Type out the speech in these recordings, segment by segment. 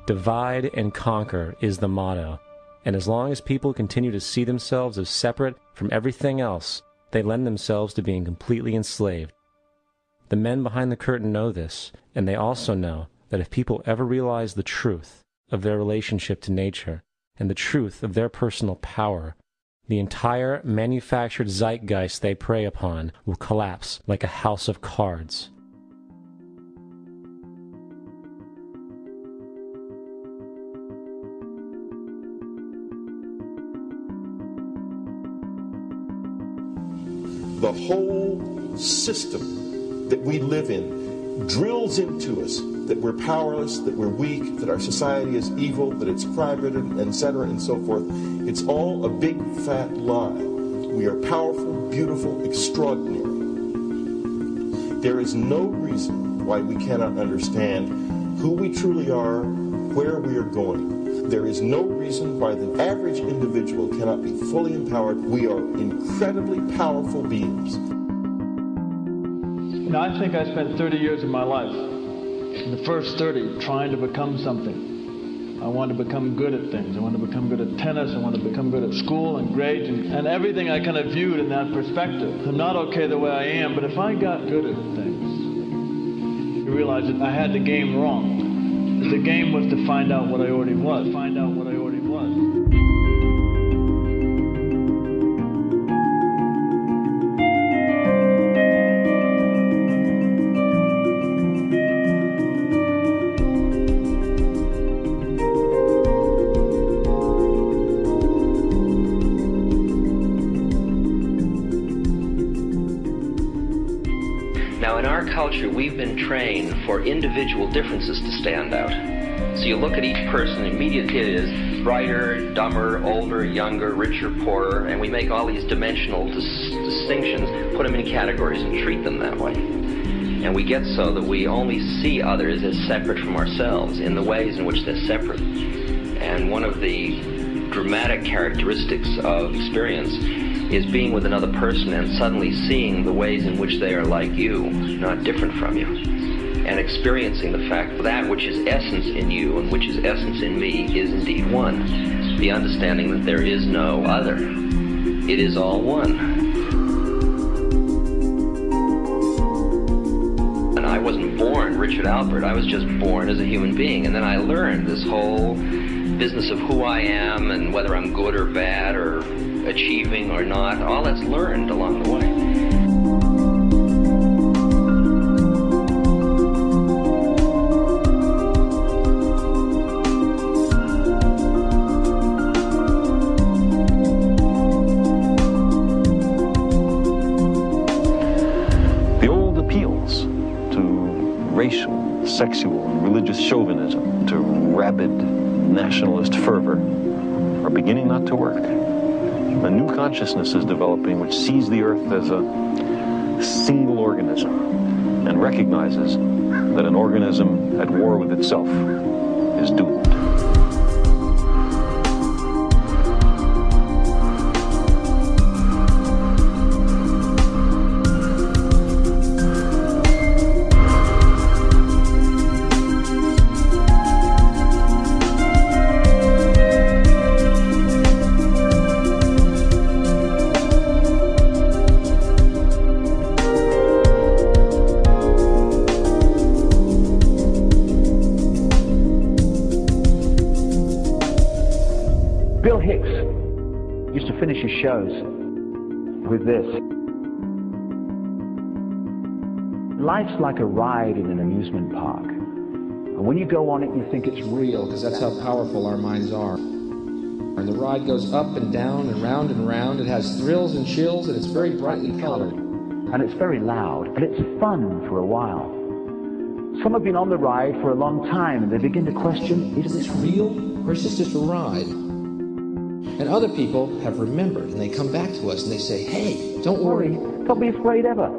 Divide and conquer is the motto, and as long as people continue to see themselves as separate from everything else, they lend themselves to being completely enslaved. The men behind the curtain know this, and they also know that if people ever realize the truth of their relationship to nature and the truth of their personal power, the entire manufactured zeitgeist they prey upon will collapse like a house of cards. The whole system that we live in drills into us that we're powerless, that we're weak, that our society is evil, that it's crime-ridden, etc., and so forth. It's all a big, fat lie. We are powerful, beautiful, extraordinary. There is no reason why we cannot understand who we truly are, where we are going. There is no reason why the average individual cannot be fully empowered. We are incredibly powerful beings. You know, I think I spent 30 years of my life, in the first 30, trying to become something. I wanted to become good at things. I wanted to become good at tennis. I wanted to become good at school and grades and everything I kind of viewed in that perspective. I'm not okay the way I am, but if I got good at things, you realize that I had the game wrong. The game was to find out what I already was. Find out what I already was. Culture, we've been trained for individual differences to stand out. So you look at each person, immediately it is brighter, dumber, older, younger, richer, poorer, and we make all these dimensional distinctions, put them in categories and treat them that way. And we get so that we only see others as separate from ourselves in the ways in which they're separate. And one of the dramatic characteristics of experience is being with another person and suddenly seeing the ways in which they are like you, not different from you, and experiencing the fact that which is essence in you and which is essence in me is indeed one. The understanding that there is no other. It is all one. And I wasn't born Richard Albert, I was just born as a human being, and then I learned this whole business of who I am and whether I'm good or bad or achieving or not. All that's learned along the way. The old appeals to racial, sexual, and religious chauvinism, to rabid nationalist fervor, are beginning not to work. A new consciousness is developing which sees the earth as a single organism and recognizes that an organism at war with itself is doomed. Finish his shows with this. Life's like a ride in an amusement park. And when you go on it, you think it's real. Because that's how powerful our minds are. And the ride goes up and down and round and round. It has thrills and chills, and it's very brightly colored. And it's very loud, but it's fun for a while. Some have been on the ride for a long time, and they begin to question, is this real, or is this just a ride? And other people have remembered, and they come back to us and they say, hey, don't worry. Don't be afraid ever.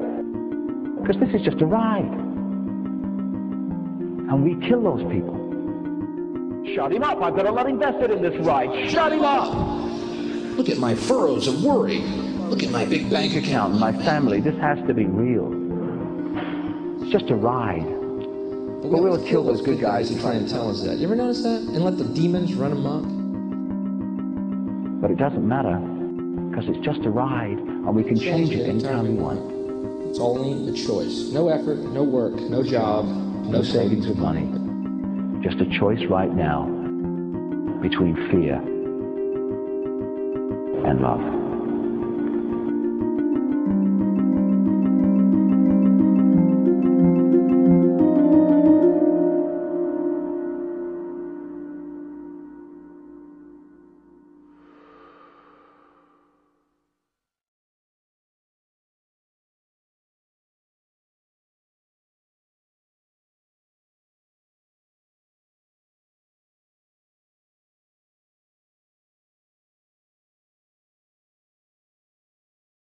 Because this is just a ride. And we kill those people. Shut him up. I've got a lot invested in this ride. Shut him up. Look at my furrows of worry. Look at my big bank account. My family. This has to be real. It's just a ride. But we always kill those good guys who try and tell us that. You ever notice that? And let the demons run amok? But it doesn't matter, because it's just a ride, and we can change it anytime we want. It's only a choice. No effort, no work, no job, No savings of money. Just a choice right now between fear and love.